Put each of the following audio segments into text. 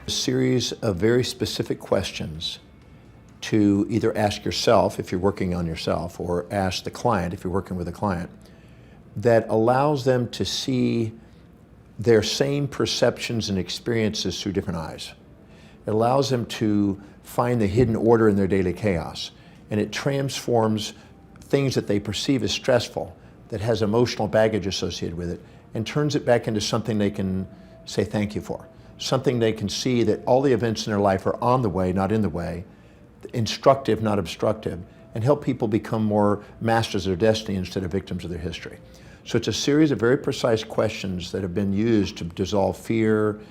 A series of very specific questions to either ask yourself if you're working on yourself or ask the client if you're working with a client that allows them to see their same perceptions and experiences through different eyes. It allows them to find the hidden order in their daily chaos, and it transforms things that they perceive as stressful, that has emotional baggage associated with it, and turns it back into something they can say thank you for. Something they can see that all the events in their life are on the way, not in the way, instructive, not obstructive, and help people become more masters of their destiny instead of victims of their history. So it's a series of very precise questions that have been used to dissolve fear,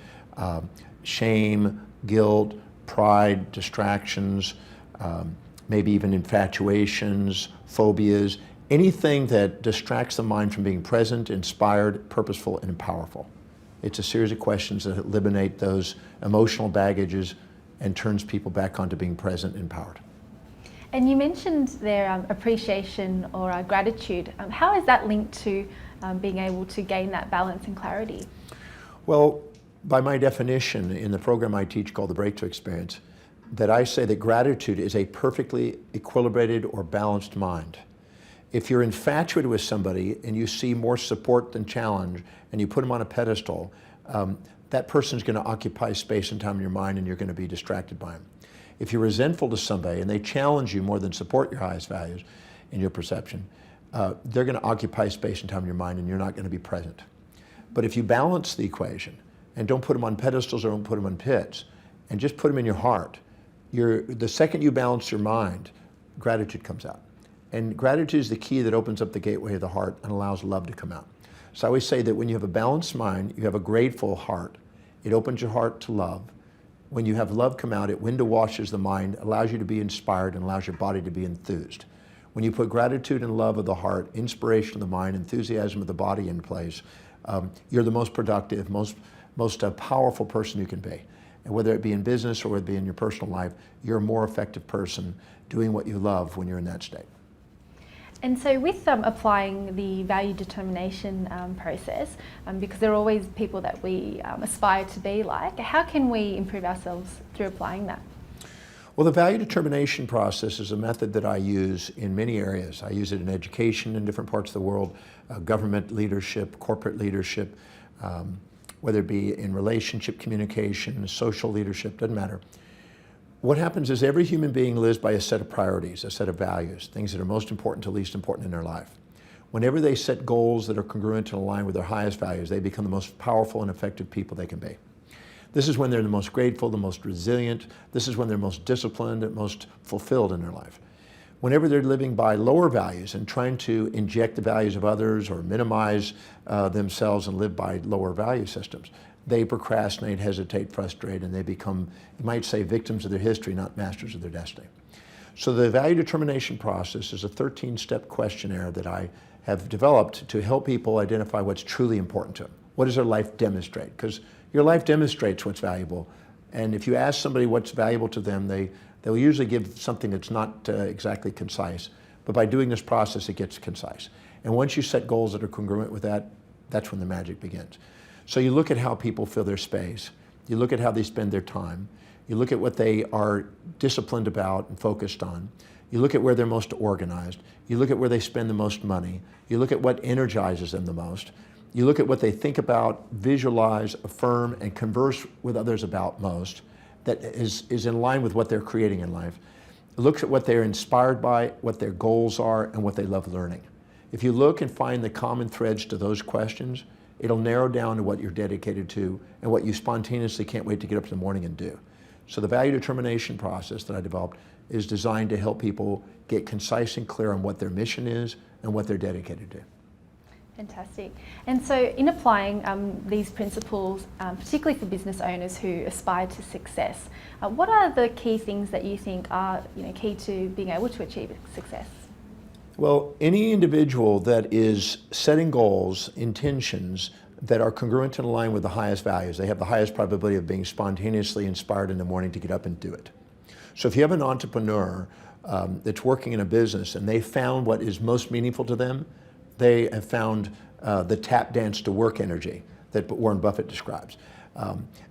shame, guilt, pride, distractions, maybe even infatuations, phobias, anything that distracts the mind from being present, inspired, purposeful, and powerful. It's a series of questions that eliminate those emotional baggages and turns people back onto being present and empowered. And you mentioned their appreciation or gratitude. How is that linked to being able to gain that balance and clarity? Well, by my definition in the program I teach called the Breakthrough Experience, that I say that gratitude is a perfectly equilibrated or balanced mind. If you're infatuated with somebody and you see more support than challenge and you put them on a pedestal, that person's going to occupy space and time in your mind and you're going to be distracted by them. If you're resentful to somebody and they challenge you more than support your highest values in your perception, they're going to occupy space and time in your mind and you're not going to be present. But if you balance the equation and don't put them on pedestals or don't put them on pits and just put them in your heart, the second you balance your mind, gratitude comes out. And gratitude is the key that opens up the gateway of the heart and allows love to come out. So I always say that when you have a balanced mind, you have a grateful heart. It opens your heart to love. When you have love come out, it window washes the mind, allows you to be inspired, and allows your body to be enthused. When you put gratitude and love of the heart, inspiration of the mind, enthusiasm of the body in place, you're the most productive, most powerful person you can be. And whether it be in business or whether it be in your personal life, you're a more effective person doing what you love when you're in that state. And so with applying the value determination process, because there are always people that we aspire to be like, how can we improve ourselves through applying that? Well, the value determination process is a method that I use in many areas. I use it in education in different parts of the world, government leadership, corporate leadership, whether it be in relationship communication, social leadership, doesn't matter. What happens is every human being lives by a set of priorities, a set of values, things that are most important to least important in their life. Whenever they set goals that are congruent and aligned with their highest values, they become the most powerful and effective people they can be. This is when they're the most grateful, the most resilient. This is when they're most disciplined and most fulfilled in their life. Whenever they're living by lower values and trying to inject the values of others or minimize themselves and live by lower value systems, they procrastinate, hesitate, frustrate, and they become, you might say, victims of their history, not masters of their destiny. So the value determination process is a 13-step questionnaire that I have developed to help people identify what's truly important to them. What does their life demonstrate? Because your life demonstrates what's valuable. And if you ask somebody what's valuable to them, they'll usually give something that's not exactly concise. But by doing this process, it gets concise. And once you set goals that are congruent with that, that's when the magic begins. So you look at how people fill their space, you look at how they spend their time, you look at what they are disciplined about and focused on, you look at where they're most organized, you look at where they spend the most money, you look at what energizes them the most, you look at what they think about, visualize, affirm, and converse with others about most, that is in line with what they're creating in life. It looks at what they're inspired by, what their goals are, and what they love learning. If you look and find the common threads to those questions, it'll narrow down to what you're dedicated to and what you spontaneously can't wait to get up in the morning and do. So the value determination process that I developed is designed to help people get concise and clear on what their mission is and what they're dedicated to. Fantastic. And so in applying these principles, particularly for business owners who aspire to success, what are the key things that you think are key to being able to achieve success? Well, any individual that is setting goals, intentions that are congruent and aligned with the highest values, they have the highest probability of being spontaneously inspired in the morning to get up and do it. So if you have an entrepreneur that's working in a business and they found what is most meaningful to them, they have found the tap dance to work energy that Warren Buffett describes.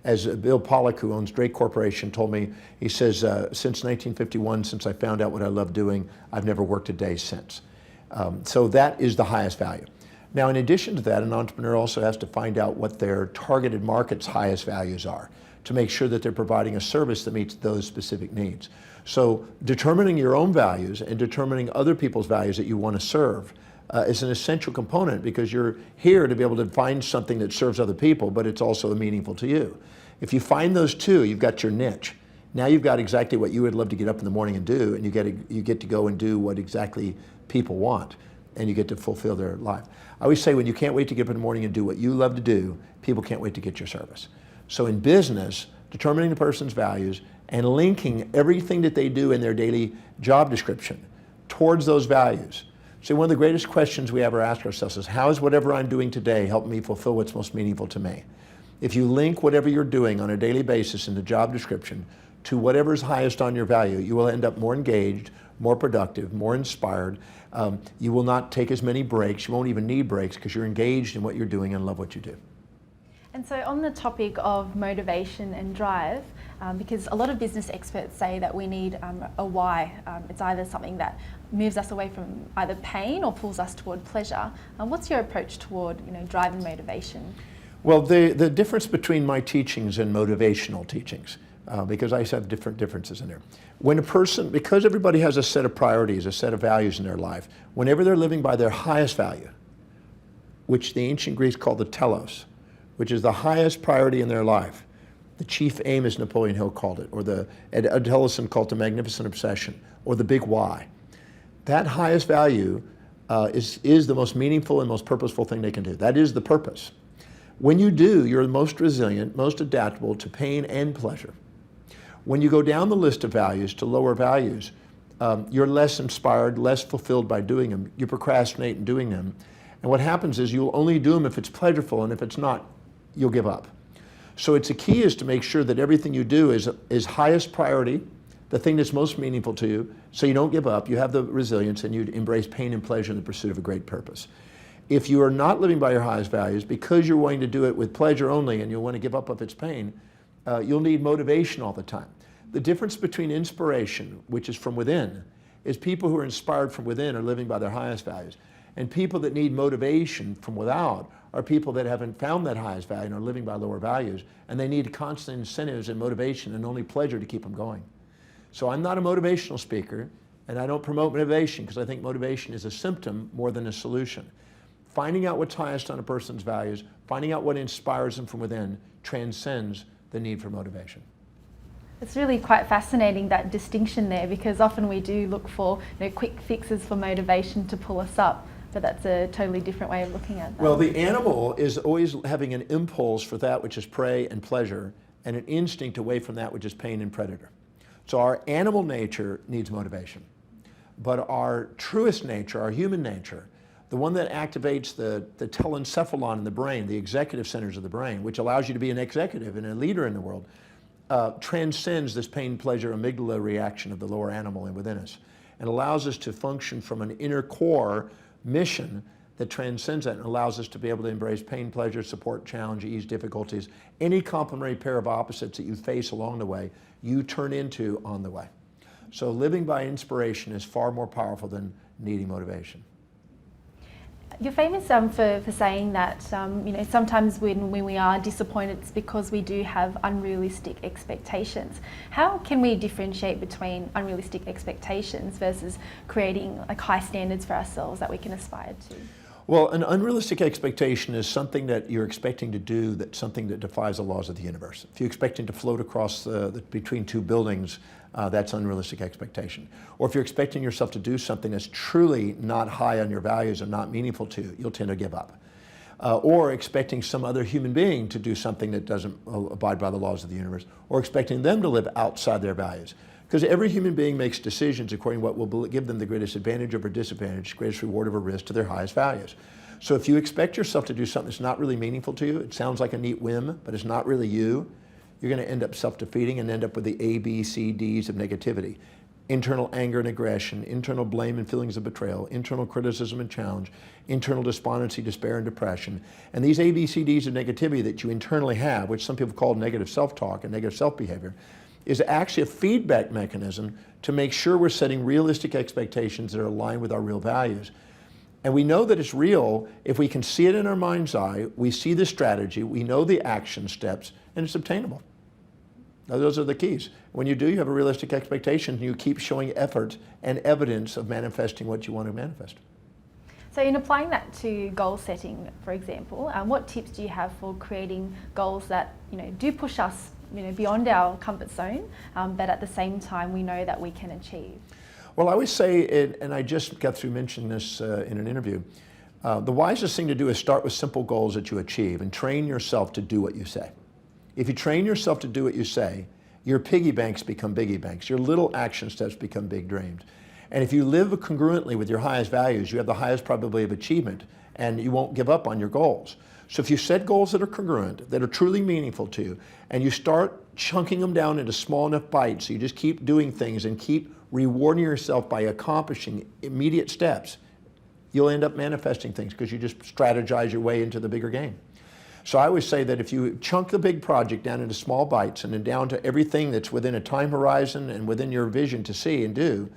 As Bill Pollack, who owns Drake Corporation, told me, he says, since 1951, since I found out what I love doing, I've never worked a day since. So that is the highest value. Now, in addition to that, an entrepreneur also has to find out what their targeted market's highest values are to make sure that they're providing a service that meets those specific needs. So determining your own values and determining other people's values that you want to serve is an essential component, because you're here to be able to find something that serves other people, but it's also meaningful to you. If you find those two, you've got your niche. Now you've got exactly what you would love to get up in the morning and do, and you get to go and do what exactly people want, and you get to fulfill their life. I always say, when you can't wait to get up in the morning and do what you love to do, people can't wait to get your service. So in business, determining the person's values and linking everything that they do in their daily job description towards those values. So one of the greatest questions we ever ask ourselves is, how is whatever I'm doing today helping me fulfill what's most meaningful to me? If you link whatever you're doing on a daily basis in the job description to whatever's highest on your value, you will end up more engaged, more productive, more inspired. You will not take as many breaks. You won't even need breaks, because you're engaged in what you're doing and love what you do. And so on the topic of motivation and drive, because a lot of business experts say that we need a why. It's either something that moves us away from either pain or pulls us toward pleasure. What's your approach toward drive and motivation? Well, the difference between my teachings and motivational teachings, because I have different differences in there. When a person, because everybody has a set of priorities, a set of values in their life, whenever they're living by their highest value, which the ancient Greeks called the telos, which is the highest priority in their life, the chief aim, as Napoleon Hill called it, or Ed Ellison called it the magnificent obsession, or the big why. That highest value is the most meaningful and most purposeful thing they can do. That is the purpose. When you do, you're the most resilient, most adaptable to pain and pleasure. When you go down the list of values to lower values, you're less inspired, less fulfilled by doing them. You procrastinate in doing them. And what happens is you'll only do them if it's pleasurable, and if it's not, you'll give up. So the key is to make sure that everything you do is highest priority, the thing that's most meaningful to you, so you don't give up, you have the resilience, and you embrace pain and pleasure in the pursuit of a great purpose. If you are not living by your highest values, because you're wanting to do it with pleasure only and you'll want to give up if it's pain, you'll need motivation all the time. The difference between inspiration, which is from within, is people who are inspired from within are living by their highest values. And people that need motivation from without are people that haven't found that highest value and are living by lower values, and they need constant incentives and motivation and only pleasure to keep them going. So I'm not a motivational speaker, and I don't promote motivation, because I think motivation is a symptom more than a solution. Finding out what's highest on a person's values, finding out what inspires them from within, transcends the need for motivation. It's really quite fascinating, that distinction there, because often we do look for quick fixes for motivation to pull us up, but that's a totally different way of looking at that. Well, the animal is always having an impulse for that which is prey and pleasure, and an instinct away from that which is pain and predator. So our animal nature needs motivation. But our truest nature, our human nature, the one that activates the telencephalon in the brain, the executive centers of the brain, which allows you to be an executive and a leader in the world, transcends this pain-pleasure amygdala reaction of the lower animal within us, and allows us to function from an inner core mission that transcends that and allows us to be able to embrace pain, pleasure, support, challenge, ease, difficulties. Any complementary pair of opposites that you face along the way, you turn into on the way. So living by inspiration is far more powerful than needing motivation. You're famous for saying that sometimes when we are disappointed, it's because we do have unrealistic expectations. How can we differentiate between unrealistic expectations versus creating high standards for ourselves that we can aspire to? Well, an unrealistic expectation is something that you're expecting to do, that's something that defies the laws of the universe. If you're expecting to float across between two buildings, that's unrealistic expectation. Or if you're expecting yourself to do something that's truly not high on your values and not meaningful to you, you'll tend to give up. Or expecting some other human being to do something that doesn't abide by the laws of the universe, or expecting them to live outside their values. Because every human being makes decisions according to what will give them the greatest advantage over disadvantage, greatest reward over risk to their highest values. So if you expect yourself to do something that's not really meaningful to you, it sounds like a neat whim, but it's not really you, you're going to end up self-defeating and end up with the A, B, C, Ds of negativity. internal anger and aggression, internal blame and feelings of betrayal, internal criticism and challenge, internal despondency, despair, and depression. And these ABCDs of negativity that you internally have, which some people call negative self-talk and negative self-behavior, is actually a feedback mechanism to make sure we're setting realistic expectations that are aligned with our real values. And we know that it's real if we can see it in our mind's eye, we see the strategy, we know the action steps, and it's obtainable. Now, those are the keys. When you do, you have a realistic expectation, and you keep showing effort and evidence of manifesting what you want to manifest. So in applying that to goal setting, for example, what tips do you have for creating goals that do push us beyond our comfort zone, but at the same time we know that we can achieve? Well, I always say, and I just got through mentioning this in an interview, the wisest thing to do is start with simple goals that you achieve and train yourself to do what you say. If you train yourself to do what you say, your piggy banks become biggie banks. Your little action steps become big dreams. And if you live congruently with your highest values, you have the highest probability of achievement, and you won't give up on your goals. So if you set goals that are congruent, that are truly meaningful to you, and you start chunking them down into small enough bites, so you just keep doing things and keep rewarding yourself by accomplishing immediate steps, you'll end up manifesting things because you just strategize your way into the bigger game. So I always say that if you chunk the big project down into small bites and then down to everything that's within a time horizon and within your vision to see and do,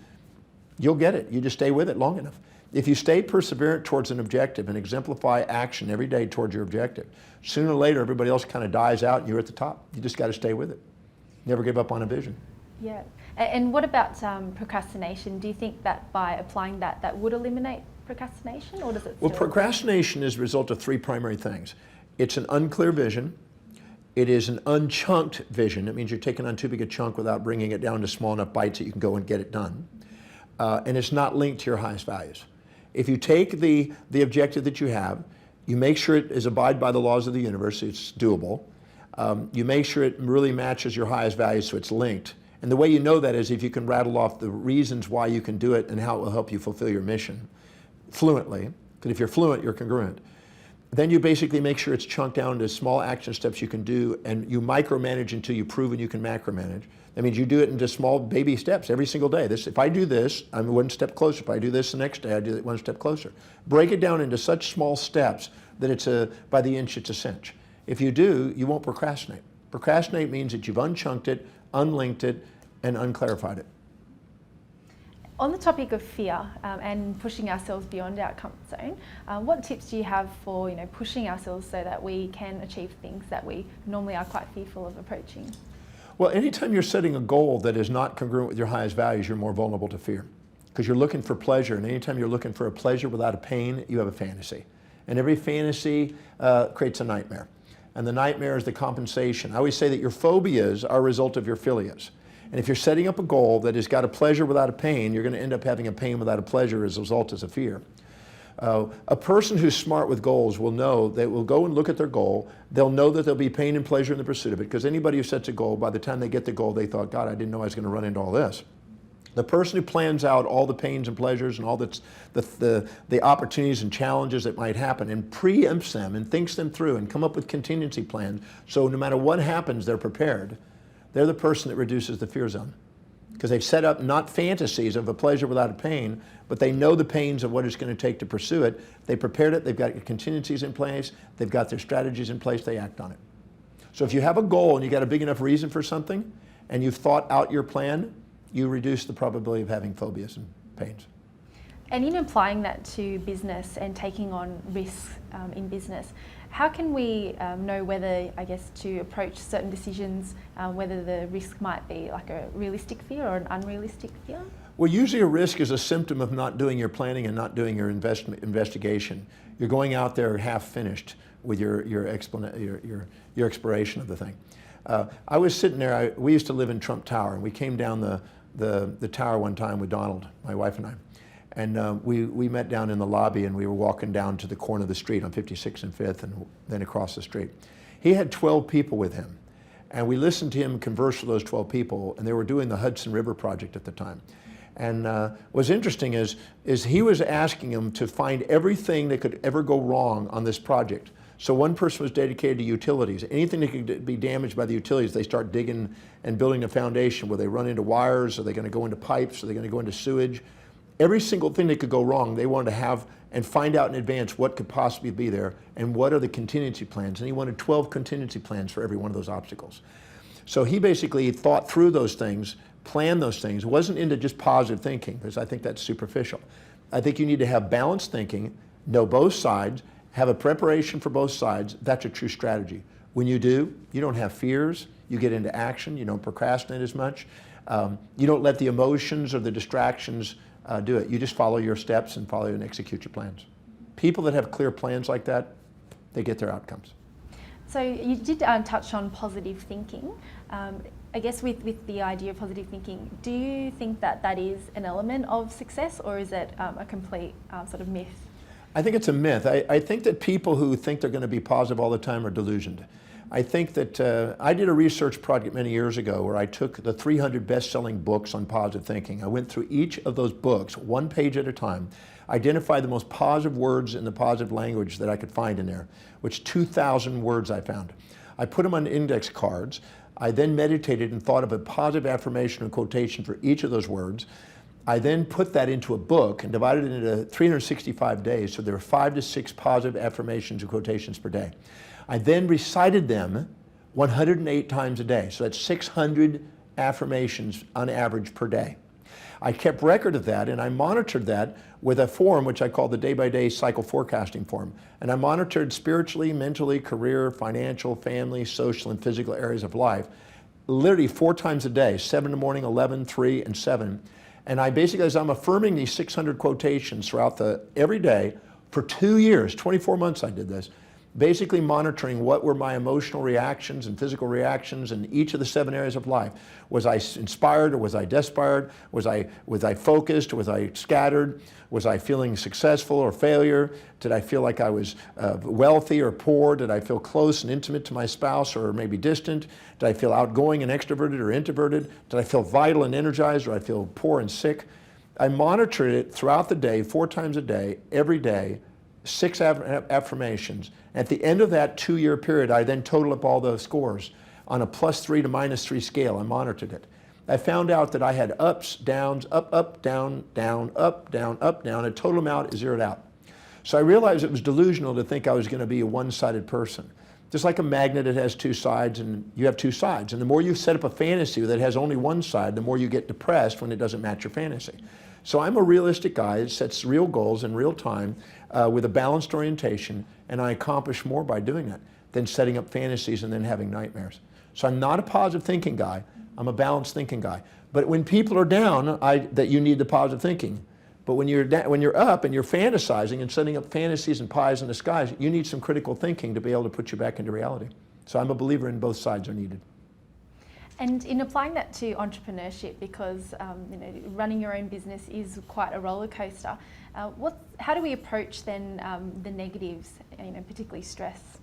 you'll get it. You just stay with it long enough. If you stay perseverant towards an objective and exemplify action every day towards your objective, sooner or later everybody else kind of dies out and you're at the top. You just got to stay with it. Never give up on a vision. Yeah. And what about procrastination? Do you think that by applying that would eliminate procrastination, or does it still? Well, procrastination is a result of three primary things. It's an unclear vision. It is an unchunked vision. That means you're taking on too big a chunk without bringing it down to small enough bites that you can go and get it done. And it's not linked to your highest values. If you take the objective that you have, you make sure it is abide by the laws of the universe, it's doable. You make sure it really matches your highest values so it's linked. And the way you know that is if you can rattle off the reasons why you can do it and how it will help you fulfill your mission fluently. Because if you're fluent, you're congruent. Then you basically make sure it's chunked down to small action steps you can do, and you micromanage until you've proven you can macromanage. That means you do it into small baby steps every single day. If I do this, I'm one step closer. If I do this the next day, I do it one step closer. Break it down into such small steps that it's by the inch, it's a cinch. If you do, you won't procrastinate. Procrastinate means that you've unchunked it, unlinked it, and unclarified it. On the topic of fear and pushing ourselves beyond our comfort zone, what tips do you have for pushing ourselves so that we can achieve things that we normally are quite fearful of approaching? Well, anytime you're setting a goal that is not congruent with your highest values, you're more vulnerable to fear because you're looking for pleasure, and anytime you're looking for a pleasure without a pain, you have a fantasy. And every fantasy creates a nightmare. And the nightmare is the compensation. I always say that your phobias are a result of your philias. And if you're setting up a goal that has got a pleasure without a pain, you're going to end up having a pain without a pleasure as a result as a fear. A person who's smart with goals will know, they will go and look at their goal. They'll know that there'll be pain and pleasure in the pursuit of it, because anybody who sets a goal, by the time they get the goal, they thought, God, I didn't know I was going to run into all this. The person who plans out all the pains and pleasures and all the opportunities and challenges that might happen and preempts them and thinks them through and come up with contingency plans, so no matter what happens, they're prepared. They're the person that reduces the fear zone, because they've set up not fantasies of a pleasure without a pain, but they know the pains of what it's going to take to pursue it. They prepared it, they've got contingencies in place, they've got their strategies in place, they act on it. So if you have a goal and you got a big enough reason for something and you've thought out your plan, you reduce the probability of having phobias and pains. And in applying that to business and taking on risks in business, how can we know whether, I guess, to approach certain decisions, whether the risk might be like a realistic fear or an unrealistic fear? Well, usually a risk is a symptom of not doing your planning and not doing your investigation. You're going out there half finished with your exploration of the thing. I was sitting there, we used to live in Trump Tower, and we came down the tower one time with Donald, my wife and I. And we met down in the lobby, and we were walking down to the corner of the street on 56th and 5th and then across the street. He had 12 people with him, and we listened to him converse with those 12 people, and they were doing the Hudson River project at the time. And what's interesting is he was asking them to find everything that could ever go wrong on this project. So one person was dedicated to utilities. Anything that could be damaged by the utilities, they start digging and building a foundation where they run into wires, are they going to go into pipes, are they going to go into sewage? Every single thing that could go wrong, they wanted to have and find out in advance what could possibly be there and what are the contingency plans. And he wanted 12 contingency plans for every one of those obstacles. So he basically thought through those things, planned those things, wasn't into just positive thinking, because I think that's superficial. I think you need to have balanced thinking, know both sides, have a preparation for both sides. That's a true strategy. When you do, you don't have fears, you get into action, you don't procrastinate as much, you don't let the emotions or the distractions do it. You just follow your steps and follow and execute your plans. People that have clear plans like that, they get their outcomes. So you did touch on positive thinking. I guess with the idea of positive thinking, do you think that that is an element of success, or is it a complete sort of myth? I think it's a myth. I think that people who think they're going to be positive all the time are delusioned. I think that I did a research project many years ago where I took the 300 best-selling books on positive thinking. I went through each of those books, one page at a time, identified the most positive words in the positive language that I could find in there, which 2,000 words I found. I put them on index cards. I then meditated and thought of a positive affirmation or quotation for each of those words. I then put that into a book and divided it into 365 days, so there were 5 to 6 positive affirmations or quotations per day. I then recited them 108 times a day, so that's 600 affirmations on average per day. I kept record of that, and I monitored that with a form which I call the day-by-day cycle forecasting form. And I monitored spiritually, mentally, career, financial, family, social, and physical areas of life, literally 4 times a day, 7 in the morning, 11, 3, and 7. And I basically, as I'm affirming these 600 quotations throughout every day for 2 years, 24 months I did this, basically monitoring what were my emotional reactions and physical reactions in each of the 7 areas of life. Was I inspired or was I despired? Was I focused or was I scattered? Was I feeling successful or failure? Did I feel like I was wealthy or poor? Did I feel close and intimate to my spouse or maybe distant? Did I feel outgoing and extroverted or introverted? Did I feel vital and energized, or I feel poor and sick? I monitored it throughout the day, 4 times a day, every day, 6 affirmations. At the end of that 2-year period, I then totaled up all those scores on a +3 to -3 scale. I monitored it. I found out that I had ups, downs, up, up, down, down, up, down, up, down. A total amount is zeroed out. So I realized it was delusional to think I was going to be a one-sided person. Just like a magnet, it has 2 sides, and you have 2 sides. And the more you set up a fantasy that has only one side, the more you get depressed when it doesn't match your fantasy. So I'm a realistic guy that sets real goals in real time with a balanced orientation, and I accomplish more by doing that than setting up fantasies and then having nightmares. So I'm not a positive thinking guy, I'm a balanced thinking guy. But when people are down, that you need the positive thinking. But when you're up and you're fantasizing and setting up fantasies and pies in the skies, you need some critical thinking to be able to put you back into reality. So I'm a believer in both sides are needed. And in applying that to entrepreneurship, because running your own business is quite a roller coaster, how do we approach then the negatives, particularly stress?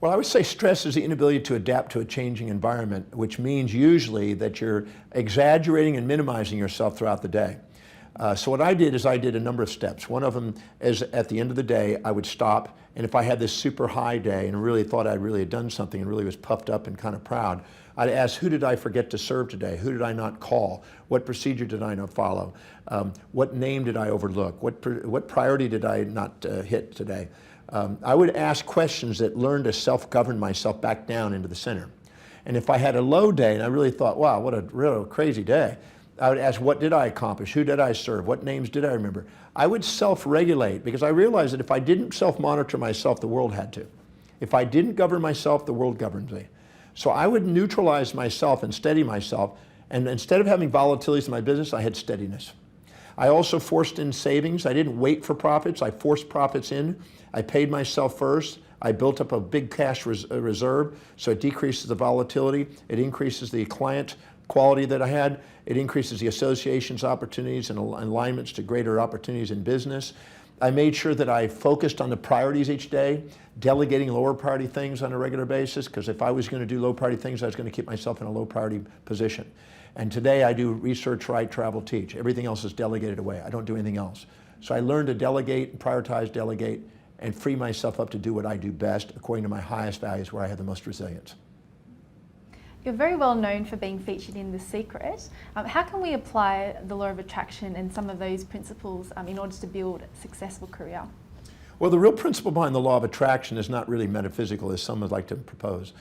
Well, I would say stress is the inability to adapt to a changing environment, which means usually that you're exaggerating and minimizing yourself throughout the day. So what I did is I did a number of steps. One of them is at the end of the day, I would stop, and if I had this super high day and really thought I really had done something and really was puffed up and kind of proud, I'd ask, who did I forget to serve today? Who did I not call? What procedure did I not follow? What name did I overlook? What priority did I not hit today? I would ask questions that learn to self-govern myself back down into the center. And if I had a low day and I really thought, wow, what a real crazy day, I would ask, what did I accomplish? Who did I serve? What names did I remember? I would self-regulate, because I realized that if I didn't self-monitor myself, the world had to. If I didn't govern myself, the world governs me. So I would neutralize myself and steady myself, and instead of having volatilities in my business, I had steadiness. I also forced in savings. I didn't wait for profits. I forced profits in. I paid myself first. I built up a big cash reserve, so it decreases the volatility. It increases the client quality that I had. It increases the associations opportunities and alignments to greater opportunities in business. I made sure that I focused on the priorities each day, delegating lower priority things on a regular basis, because if I was going to do low priority things, I was going to keep myself in a low priority position. And today I do research, write, travel, teach. Everything else is delegated away. I don't do anything else. So I learned to delegate, prioritize, delegate, and free myself up to do what I do best according to my highest values, where I have the most resilience. You're very well known for being featured in The Secret. How can we apply the law of attraction and some of those principles in order to build a successful career? Well, the real principle behind the law of attraction is not really metaphysical, as some would like to propose,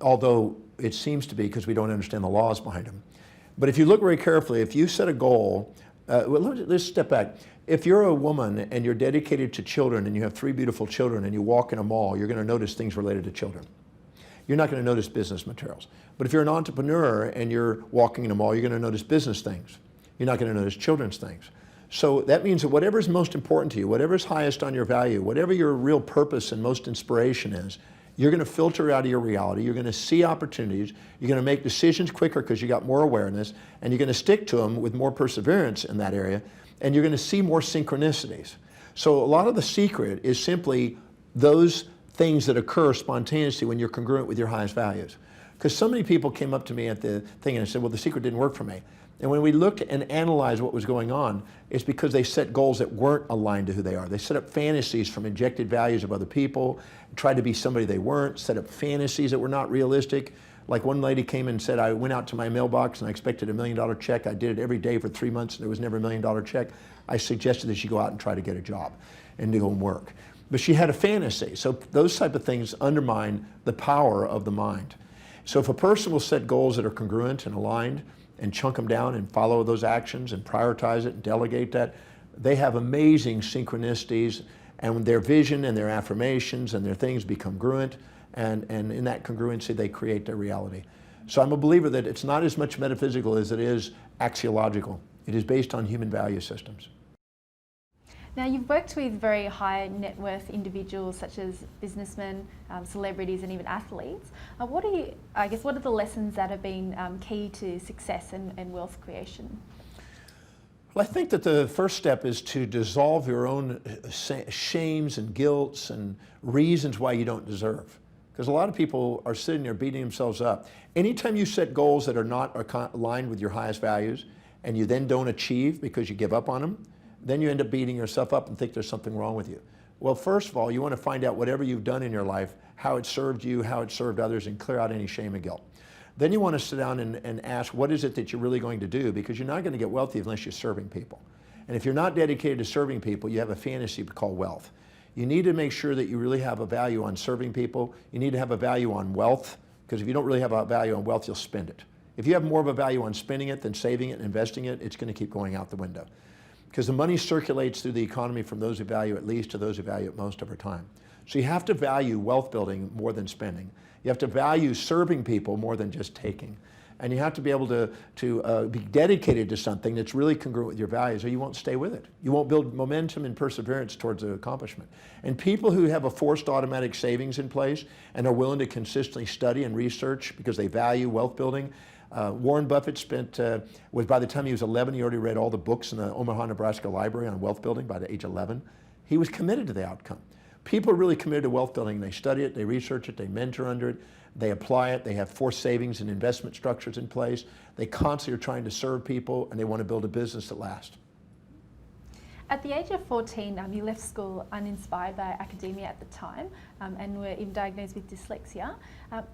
although it seems to be, because we don't understand the laws behind them. But if you look very carefully, if you set a goal, let's step back. If you're a woman and you're dedicated to children and you have 3 beautiful children and you walk in a mall, you're going to notice things related to children. You're not going to notice business materials. But if you're an entrepreneur and you're walking in a mall, you're going to notice business things. You're not going to notice children's things. So that means that whatever is most important to you, whatever is highest on your value, whatever your real purpose and most inspiration is, you're going to filter out of your reality. You're going to see opportunities. You're going to make decisions quicker because you got more awareness, and you're going to stick to them with more perseverance in that area, and you're going to see more synchronicities. So a lot of the secret is simply those things that occur spontaneously when you're congruent with your highest values. Because so many people came up to me at the thing and said, well, the secret didn't work for me. And when we looked and analyzed what was going on, it's because they set goals that weren't aligned to who they are. They set up fantasies from injected values of other people, tried to be somebody they weren't, set up fantasies that were not realistic. Like one lady came and said, I went out to my mailbox and I expected $1 million check. I did it every day for 3 months and there was never $1 million check. I suggested that she go out and try to get a job and to go and work. But she had a fantasy. So those type of things undermine the power of the mind. So if a person will set goals that are congruent and aligned and chunk them down and follow those actions and prioritize it and delegate that, they have amazing synchronicities, and their vision and their affirmations and their things become congruent, and in that congruency they create their reality. So I'm a believer that it's not as much metaphysical as it is axiological. It is based on human value systems. Now, you've worked with very high net worth individuals such as businessmen, celebrities, and even athletes. What are the lessons that have been key to success and wealth creation? Well, I think that the first step is to dissolve your own shames and guilts and reasons why you don't deserve. Because a lot of people are sitting there beating themselves up. Anytime you set goals that are not aligned with your highest values and you then don't achieve because you give up on them, then you end up beating yourself up and think there's something wrong with you. Well, first of all, you want to find out whatever you've done in your life, how it served you, how it served others, and clear out any shame and guilt. Then you want to sit down and ask, what is it that you're really going to do? Because you're not going to get wealthy unless you're serving people. And if you're not dedicated to serving people, you have a fantasy called wealth. You need to make sure that you really have a value on serving people. You need to have a value on wealth, because if you don't really have a value on wealth, you'll spend it. If you have more of a value on spending it than saving it and investing it, it's going to keep going out the window. Because the money circulates through the economy from those who value it least to those who value it most over time. So you have to value wealth building more than spending. You have to value serving people more than just taking. And you have to be able to be dedicated to something that's really congruent with your values, or you won't stay with it. You won't build momentum and perseverance towards the accomplishment. And people who have a forced automatic savings in place and are willing to consistently study and research because they value wealth building. Warren Buffett by the time he was 11, he already read all the books in the Omaha, Nebraska library on wealth building by the age 11. He was committed to the outcome. People are really committed to wealth building. They study it, they research it, they mentor under it, they apply it, they have forced savings and investment structures in place. They constantly are trying to serve people, and they want to build a business that lasts. At the age of 14, you left school uninspired by academia at the time and were even diagnosed with dyslexia.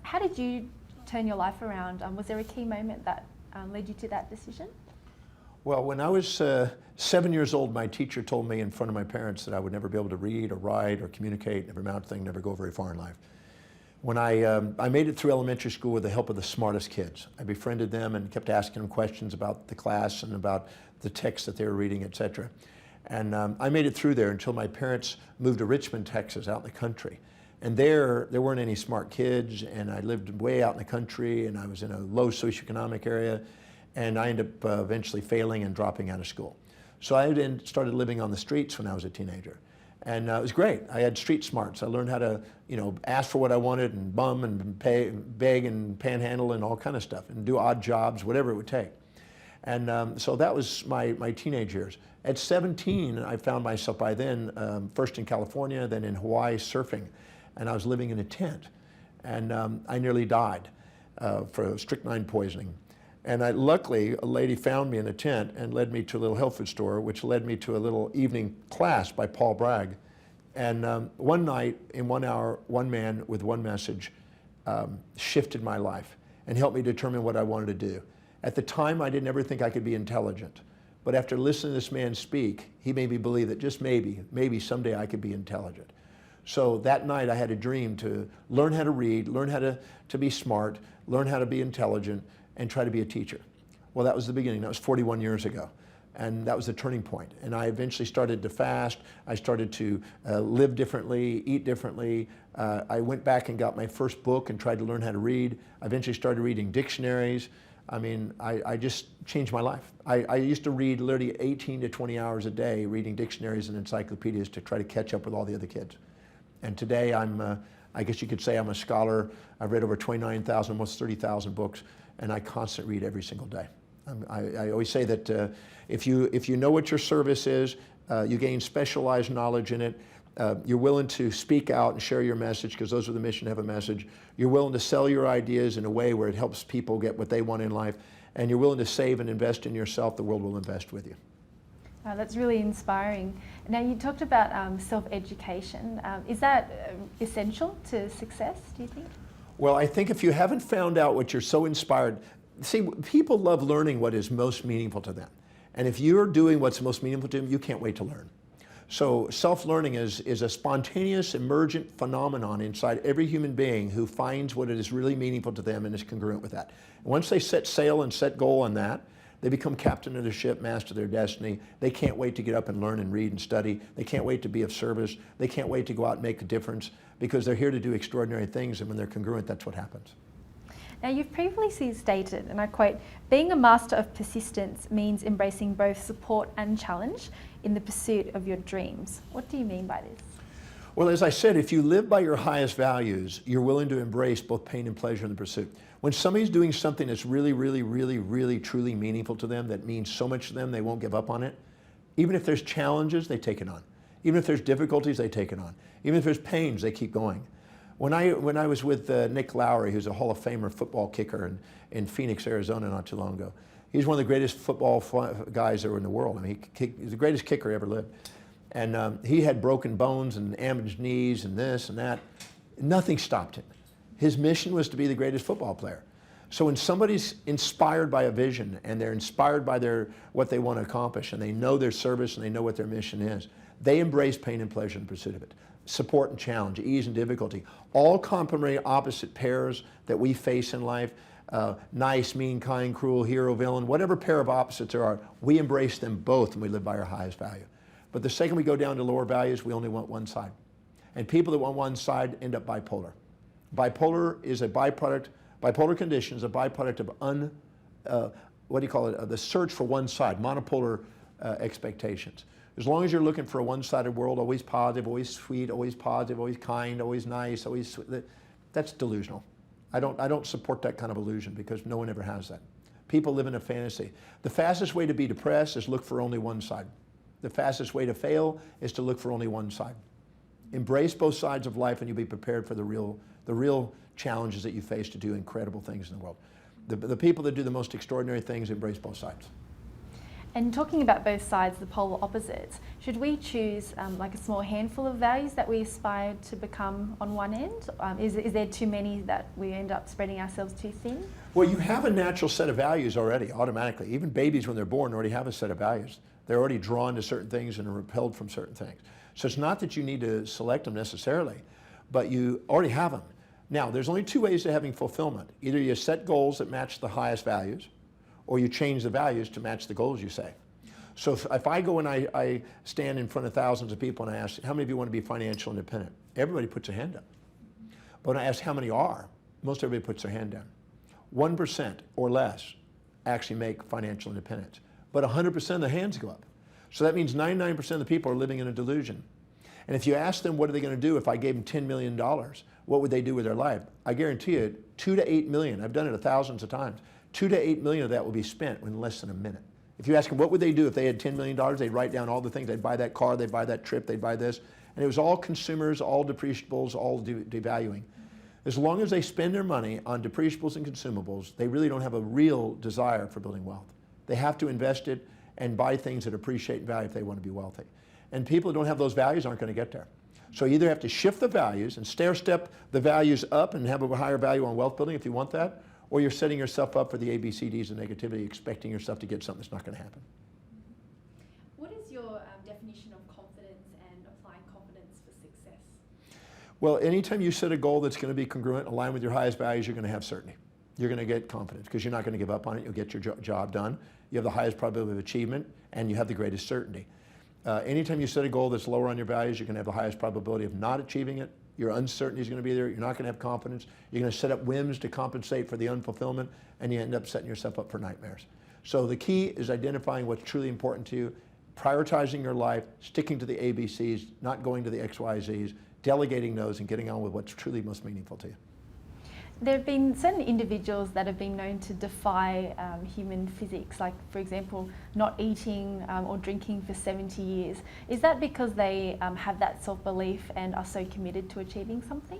How did you turn your life around? Was there a key moment that led you to that decision? Well, when I was 7 years old, my teacher told me in front of my parents that I would never be able to read or write or communicate, never amount to thing, never go very far in life. When I made it through elementary school with the help of the smartest kids. I befriended them and kept asking them questions about the class and about the text that they were reading, etc. And I made it through there until my parents moved to Richmond, Texas, out in the country. And there weren't any smart kids, and I lived way out in the country, and I was in a low socioeconomic area, and I ended up eventually failing and dropping out of school. So I then started living on the streets when I was a teenager. And it was great. I had street smarts. I learned how to, ask for what I wanted and bum and beg and panhandle and all kind of stuff and do odd jobs, whatever it would take. And so that was my teenage years. At 17, I found myself by then, first in California, then in Hawaii surfing. And I was living in a tent. And I nearly died for strychnine poisoning. And luckily, a lady found me in a tent and led me to a little health food store, which led me to a little evening class by Paul Bragg. And one night, in 1 hour, one man with one message shifted my life and helped me determine what I wanted to do. At the time, I didn't ever think I could be intelligent. But after listening to this man speak, he made me believe that just maybe someday I could be intelligent. So that night I had a dream to learn how to read, learn how to be smart, learn how to be intelligent, and try to be a teacher. Well, that was the beginning. That was 41 years ago. And that was the turning point. And I eventually started to fast. I started to live differently, eat differently. I went back and got my first book and tried to learn how to read. I eventually started reading dictionaries. I mean, I just changed my life. I used to read literally 18 to 20 hours a day reading dictionaries and encyclopedias to try to catch up with all the other kids. And today I guess you could say I'm a scholar. I've read over 29,000, almost 30,000 books, and I constantly read every single day. I always say that if you know what your service is, you gain specialized knowledge in it, you're willing to speak out and share your message, because those are the mission to have a message. You're willing to sell your ideas in a way where it helps people get what they want in life, and you're willing to save and invest in yourself, the world will invest with you. That's really inspiring. Now, you talked about self-education. Is that essential to success, do you think? Well, I think if you haven't found out what you're so inspired, see, people love learning what is most meaningful to them. And if you're doing what's most meaningful to them, you can't wait to learn. So self-learning is a spontaneous, emergent phenomenon inside every human being who finds what it is really meaningful to them and is congruent with that. And once they set sail and set goal on that, they become captain of the ship, master of their destiny. They can't wait to get up and learn and read and study. They can't wait to be of service. They can't wait to go out and make a difference, because they're here to do extraordinary things, and when they're congruent, that's what happens. Now, you've previously stated, and I quote, "Being a master of persistence means embracing both support and challenge in the pursuit of your dreams." What do you mean by this? Well, as I said, if you live by your highest values, you're willing to embrace both pain and pleasure in the pursuit. When somebody's doing something that's really, really, really, really, truly meaningful to them, that means so much to them, they won't give up on it. Even if there's challenges, they take it on. Even if there's difficulties, they take it on. Even if there's pains, they keep going. When I was with Nick Lowry, who's a Hall of Famer football kicker in Phoenix, Arizona not too long ago, he's one of the greatest football guys ever in the world. I mean, he's the greatest kicker ever lived. And he had broken bones and damaged knees and this and that. Nothing stopped him. His mission was to be the greatest football player. So when somebody's inspired by a vision and they're inspired by what they want to accomplish, and they know their service and they know what their mission is, they embrace pain and pleasure in pursuit of it. Support and challenge, ease and difficulty, all complementary opposite pairs that we face in life, nice, mean, kind, cruel, hero, villain, whatever pair of opposites there are, we embrace them both and we live by our highest value. But the second we go down to lower values, we only want one side. And people that want one side end up bipolar. Bipolar is a byproduct, bipolar condition is a byproduct of the search for one side, monopolar expectations. As long as you're looking for a one-sided world, always positive, always sweet, always positive, always kind, always nice, always sweet, that's delusional. I don't support that kind of illusion, because no one ever has that. People live in a fantasy. The fastest way to be depressed is look for only one side. The fastest way to fail is to look for only one side. Embrace both sides of life, and you'll be prepared for the real challenges that you face to do incredible things in the world. The people that do the most extraordinary things embrace both sides. And talking about both sides, the polar opposites, should we choose like a small handful of values that we aspire to become on one end? Is there too many that we end up spreading ourselves too thin? Well, you have a natural set of values already, automatically. Even babies, when they're born, already have a set of values. They're already drawn to certain things and are repelled from certain things. So it's not that you need to select them necessarily, but you already have them. Now, there's only two ways to having fulfillment. Either you set goals that match the highest values, or you change the values to match the goals you say. So if I go and I stand in front of thousands of people and I ask, how many of you want to be financial independent? Everybody puts their hand up. But when I ask how many are, most everybody puts their hand down. 1% or less actually make financial independence. But 100% of the hands go up. So that means 99% of the people are living in a delusion. And if you ask them what are they going to do if I gave them $10 million, what would they do with their life? I guarantee you 2 to 8 million, I've done it thousands of times, 2 to 8 million of that will be spent in less than a minute. If you ask them what would they do if they had $10 million, they'd write down all the things. They'd buy that car, they'd buy that trip, they'd buy this. And it was all consumers, all depreciables, all devaluing. As long as they spend their money on depreciables and consumables, they really don't have a real desire for building wealth. They have to invest it and buy things that appreciate value if they want to be wealthy. And people who don't have those values aren't going to get there. So you either have to shift the values and stair step the values up and have a higher value on wealth building if you want that, or you're setting yourself up for the ABCDs of negativity, expecting yourself to get something that's not going to happen. What is your definition of confidence and applying confidence for success? Well, anytime you set a goal that's going to be congruent, aligned with your highest values, you're going to have certainty. You're going to get confidence because you're not going to give up on it. You'll get your job done. You have the highest probability of achievement, and you have the greatest certainty. Anytime you set a goal that's lower on your values, you're going to have the highest probability of not achieving it. Your uncertainty is going to be there. You're not going to have confidence. You're going to set up whims to compensate for the unfulfillment, and you end up setting yourself up for nightmares. So the key is identifying what's truly important to you, prioritizing your life, sticking to the ABCs, not going to the XYZs, delegating those, and getting on with what's truly most meaningful to you. There have been certain individuals that have been known to defy human physics, like, for example, not eating or drinking for 70 years. Is that because they have that self-belief and are so committed to achieving something?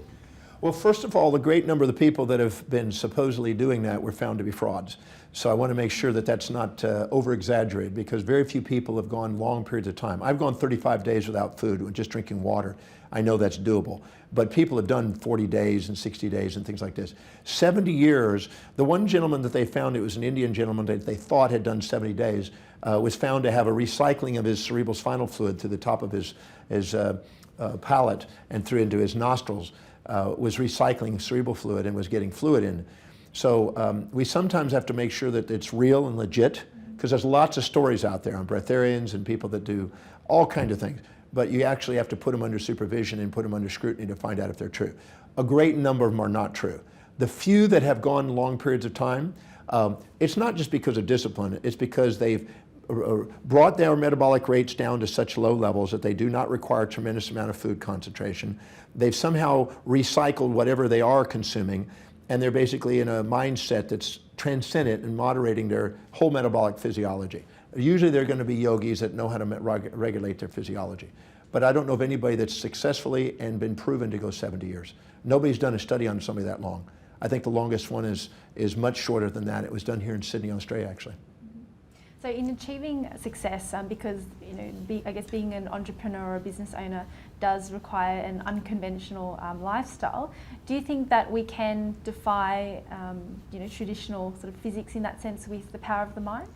Well, first of all, the great number of the people that have been supposedly doing that were found to be frauds. So I want to make sure that that's not over-exaggerated, because very few people have gone long periods of time. I've gone 35 days without food, with just drinking water. I know that's doable. But people have done 40 days and 60 days and things like this. 70 years, the one gentleman that they found, it was an Indian gentleman that they thought had done 70 days, was found to have a recycling of his cerebral spinal fluid to the top of his palate and through into his nostrils. Was recycling cerebral fluid and was getting fluid in. So we sometimes have to make sure that it's real and legit, because there's lots of stories out there on breatharians and people that do all kinds of things. But you actually have to put them under supervision and put them under scrutiny to find out if they're true. A great number of them are not true. The few that have gone long periods of time, it's not just because of discipline, it's because they've brought their metabolic rates down to such low levels that they do not require a tremendous amount of food concentration. They've somehow recycled whatever they are consuming, and they're basically in a mindset that's transcendent and moderating their whole metabolic physiology. Usually they're going to be yogis that know how to regulate their physiology. But I don't know of anybody that's successfully and been proven to go 70 years. Nobody's done a study on somebody that long. I think the longest one is much shorter than that. It was done here in Sydney, Australia, actually. So in achieving success, because I guess being an entrepreneur or a business owner does require an unconventional lifestyle, do you think that we can defy traditional sort of physics in that sense with the power of the mind?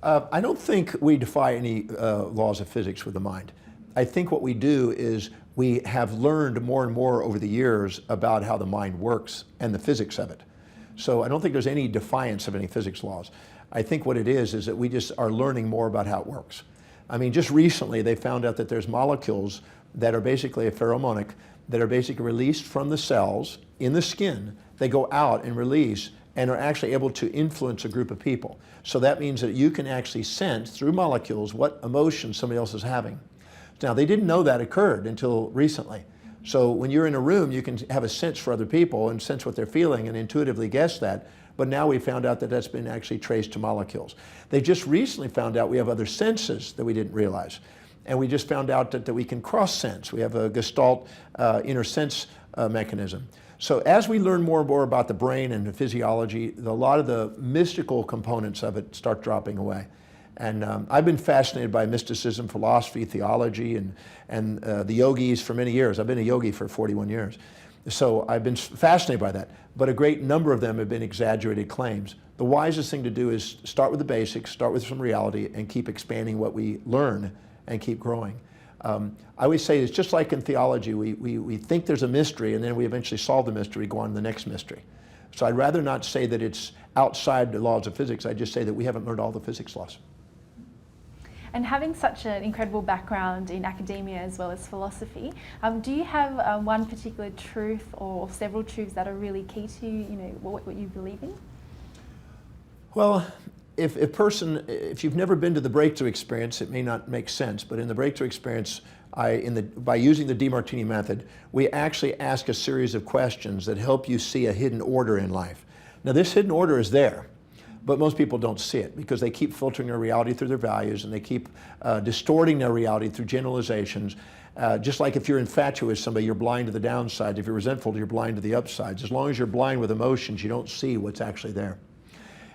I don't think we defy any laws of physics with the mind. I think what we do is we have learned more and more over the years about how the mind works and the physics of it. So I don't think there's any defiance of any physics laws. I think what it is that we just are learning more about how it works. I mean, just recently they found out that there's molecules that are basically a pheromonic that are basically released from the cells in the skin. They go out and release and are actually able to influence a group of people. So that means that you can actually sense through molecules what emotion somebody else is having. Now, they didn't know that occurred until recently. So when you're in a room, you can have a sense for other people and sense what they're feeling and intuitively guess that. But now we found out that that's been actually traced to molecules. They just recently found out we have other senses that we didn't realize. And we just found out that we can cross-sense. We have a Gestalt inner sense mechanism. So as we learn more and more about the brain and the physiology, a lot of the mystical components of it start dropping away. And I've been fascinated by mysticism, philosophy, theology, and the yogis for many years. I've been a yogi for 41 years. So I've been fascinated by that. But a great number of them have been exaggerated claims. The wisest thing to do is start with the basics, start with some reality, and keep expanding what we learn and keep growing. I always say it's just like in theology, we think there's a mystery and then we eventually solve the mystery, go on to the next mystery. So I'd rather not say that it's outside the laws of physics, I just say that we haven't learned all the physics laws. And having such an incredible background in academia as well as philosophy, do you have one particular truth or several truths that are really key to what you believe in? Well, if you've never been to the breakthrough experience, it may not make sense. But in the breakthrough experience, by using the DeMartini method, we actually ask a series of questions that help you see a hidden order in life. Now, this hidden order is there, but most people don't see it because they keep filtering their reality through their values and they keep distorting their reality through generalizations. Just like if you're infatuous with somebody, you're blind to the downsides. If you're resentful, you're blind to the upsides. As long as you're blind with emotions, you don't see what's actually there.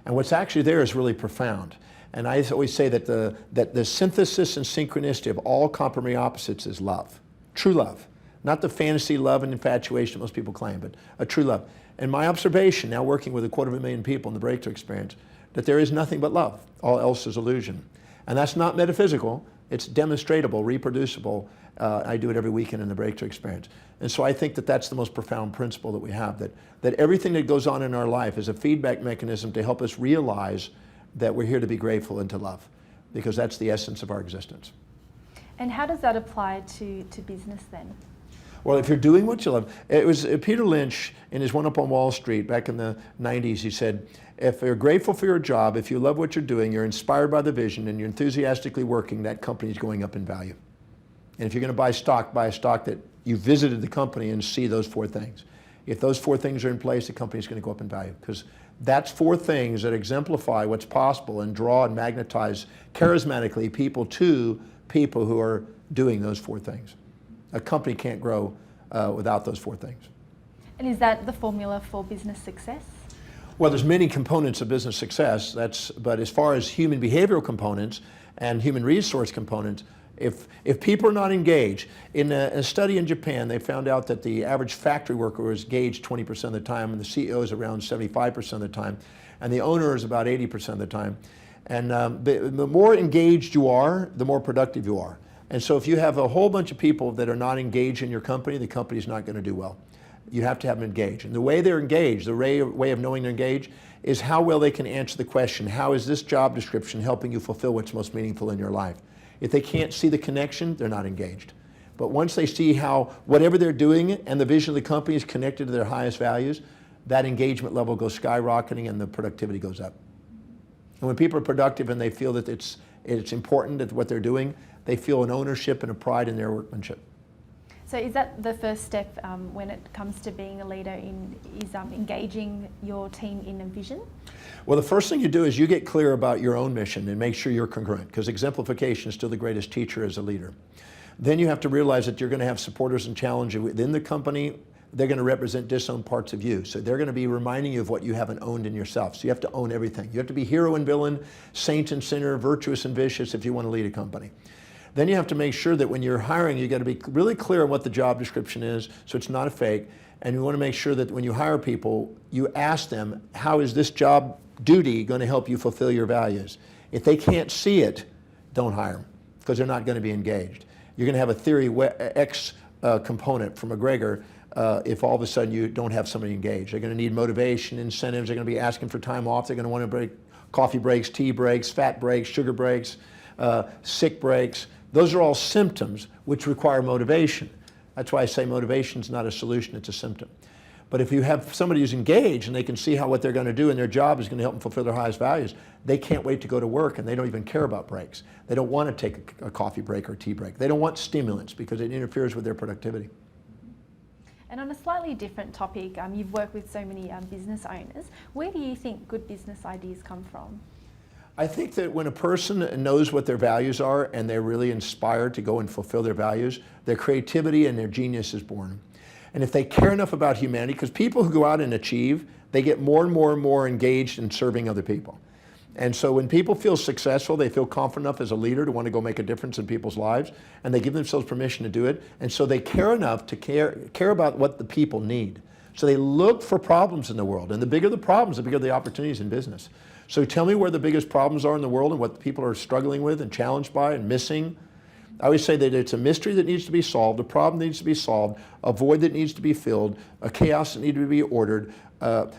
And what's actually there is really profound. And I always say that the synthesis and synchronicity of all complementary opposites is love, true love. Not the fantasy love and infatuation most people claim, but a true love. And my observation, now working with 250,000 people in the breakthrough experience, that there is nothing but love. All else is illusion. And that's not metaphysical. It's demonstratable, reproducible. I do it every weekend in the breakthrough experience. And so I think that that's the most profound principle that we have, that everything that goes on in our life is a feedback mechanism to help us realize that we're here to be grateful and to love, because that's the essence of our existence. And how does that apply to business then? Well, if you're doing what you love, it was Peter Lynch in his One Up on Wall Street back in the 90s, he said, if you're grateful for your job, if you love what you're doing, you're inspired by the vision, and you're enthusiastically working, that company is going up in value. And if you're going to buy a stock that you visited the company and see those 4 things. If those 4 things are in place, the company is going to go up in value, because that's 4 things that exemplify what's possible and draw and magnetize charismatically people to people who are doing those 4 things. A company can't grow without those 4 things. And is that the formula for business success? Well, there's many components of business success. But as far as human behavioral components and human resource components, if people are not engaged, in a study in Japan, they found out that the average factory worker was engaged 20% of the time, and the CEO is around 75% of the time, and the owner is about 80% of the time. And the more engaged you are, the more productive you are. And so if you have a whole bunch of people that are not engaged in your company, the company's not going to do well. You have to have them engaged. And the way they're engaged, the way of knowing they're engaged, is how well they can answer the question, how is this job description helping you fulfill what's most meaningful in your life? If they can't see the connection, they're not engaged. But once they see how whatever they're doing and the vision of the company is connected to their highest values, that engagement level goes skyrocketing and the productivity goes up. And when people are productive and they feel that it's important that what they're doing, they feel an ownership and a pride in their workmanship. So is that the first step when it comes to being a leader is engaging your team in a vision? Well, the first thing you do is you get clear about your own mission and make sure you're congruent, because exemplification is still the greatest teacher as a leader. Then you have to realize that you're going to have supporters and challengers within the company. They're going to represent disowned parts of you. So they're going to be reminding you of what you haven't owned in yourself. So you have to own everything. You have to be hero and villain, saint and sinner, virtuous and vicious if you want to lead a company. Then you have to make sure that when you're hiring, you got to be really clear on what the job description is, so it's not a fake. And you want to make sure that when you hire people, you ask them, how is this job duty going to help you fulfill your values? If they can't see it, don't hire them, because they're not going to be engaged. You're going to have a theory X component from McGregor if all of a sudden you don't have somebody engaged. They're going to need motivation, incentives. They're going to be asking for time off. They're going to want to break coffee breaks, tea breaks, fat breaks, sugar breaks, sick breaks. Those are all symptoms which require motivation. That's why I say motivation is not a solution, it's a symptom. But if you have somebody who's engaged and they can see how what they're going to do and their job is going to help them fulfill their highest values, they can't wait to go to work, and they don't even care about breaks. They don't want to take a coffee break or a tea break. They don't want stimulants because it interferes with their productivity. And on a slightly different topic, you've worked with so many business owners. Where do you think good business ideas come from? I think that when a person knows what their values are and they're really inspired to go and fulfill their values, their creativity and their genius is born. And if they care enough about humanity, because people who go out and achieve, they get more and more and more engaged in serving other people. And so when people feel successful, they feel confident enough as a leader to want to go make a difference in people's lives, and they give themselves permission to do it. And so they care enough to care about what the people need. So they look for problems in the world. And the bigger the problems, the bigger the opportunities in business. So tell me where the biggest problems are in the world and what people are struggling with and challenged by and missing. I always say that it's a mystery that needs to be solved, a problem that needs to be solved, a void that needs to be filled, a chaos that needs to be ordered,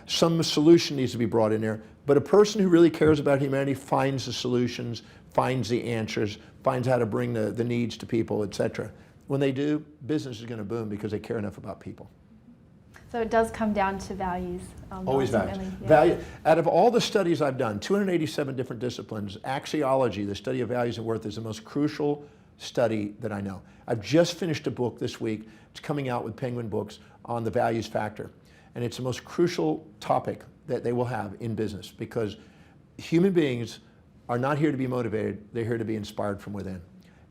some solution needs to be brought in there. But a person who really cares about humanity finds the solutions, finds the answers, finds how to bring the needs to people, etc. When they do, business is going to boom because they care enough about people. So it does come down to values. Always values. Yeah. Value. Out of all the studies I've done, 287 different disciplines, axiology, the study of values and worth, is the most crucial study that I know. I've just finished a book this week. It's coming out with Penguin Books on the values factor. And it's the most crucial topic that they will have in business, because human beings are not here to be motivated. They're here to be inspired from within.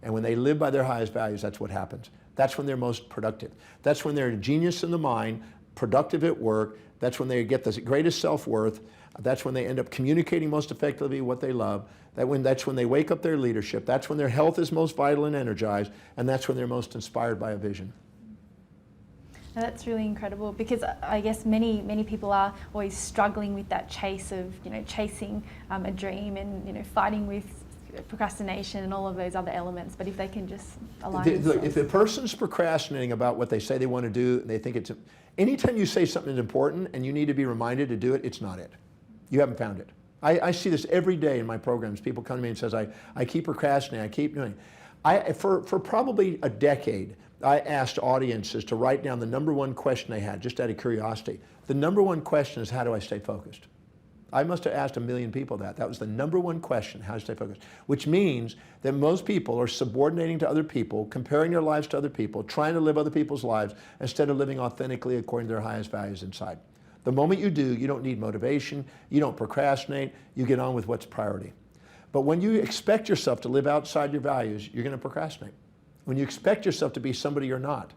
And when they live by their highest values, that's what happens. That's when they're most productive. That's when they're a genius in the mind, productive at work. That's when they get the greatest self-worth. That's when they end up communicating most effectively what they love. That's when they wake up their leadership. That's when their health is most vital and energized. And that's when they're most inspired by a vision. Now, that's really incredible, because I guess many people are always struggling with that chase of, chasing a dream and, fighting with procrastination and all of those other elements. But if they can just align Look, themselves. if a person's procrastinating about what they say they want to do, and they think it's, anytime you say something is important and you need to be reminded to do it, it's not it. You haven't found it. I see this every day in my programs. People come to me and says, I keep procrastinating, I keep doing it. For probably a decade, I asked audiences to write down the #1 question they had, just out of curiosity. The #1 question is, how do I stay focused? I must have asked 1 million people that. That was the #1 question, how to stay focused. Which means that most people are subordinating to other people, comparing their lives to other people, trying to live other people's lives, instead of living authentically according to their highest values inside. The moment you do, you don't need motivation, you don't procrastinate, you get on with what's priority. But when you expect yourself to live outside your values, you're going to procrastinate. When you expect yourself to be somebody you're not.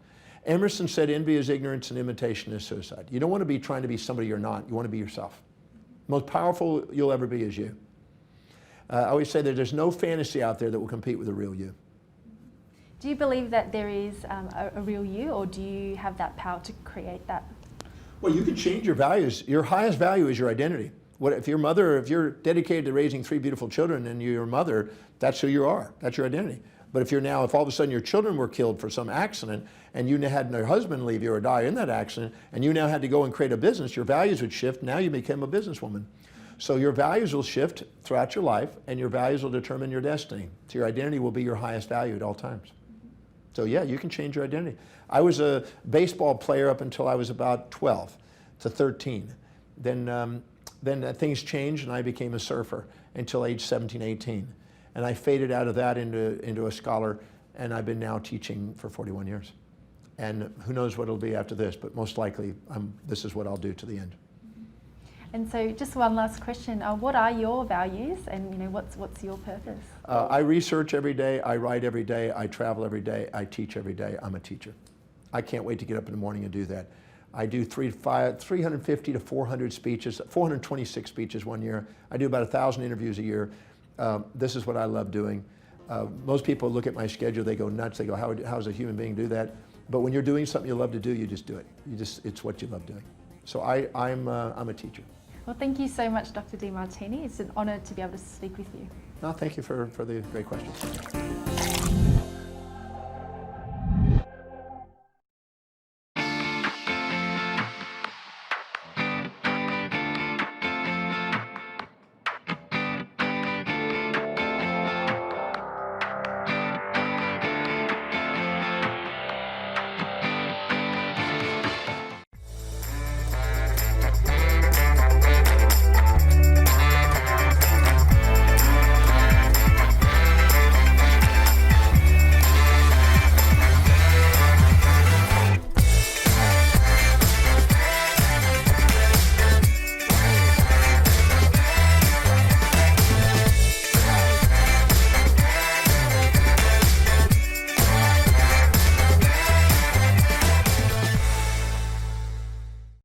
Emerson said, envy is ignorance and imitation is suicide. You don't want to be trying to be somebody you're not, you want to be yourself. Most powerful you'll ever be is you. I always say that there's no fantasy out there that will compete with the real you. Do you believe that there is a real you, or do you have that power to create that? Well, you can change your values. Your highest value is your identity. If you're dedicated to raising 3 beautiful children and you're your mother, that's who you are. That's your identity. But if all of a sudden your children were killed for some accident and you had your husband leave you or die in that accident, and you now had to go and create a business, your values would shift. Now you became a businesswoman. So your values will shift throughout your life, and your values will determine your destiny. So your identity will be your highest value at all times. So yeah, you can change your identity. I was a baseball player up until I was about 12 to 13. Then things changed and I became a surfer until age 17, 18. And I faded out of that into a scholar, and I've been now teaching for 41 years. And who knows what it'll be after this, but most likely this is what I'll do to the end. And so just one last question. What are your values, and what's your purpose? I research every day, I write every day, I travel every day, I teach every day. I'm a teacher. I can't wait to get up in the morning and do that. I do 350 to 400 speeches, 426 speeches one year. I do about 1,000 interviews a year. This is what I love doing. Most people look at my schedule, they go nuts. They go, how does a human being do that? But when you're doing something you love to do, you just do it. It's what you love doing. So I'm a teacher. Well, thank you so much, Dr. DeMartini. It's an honor to be able to speak with you. No, thank you for the great questions.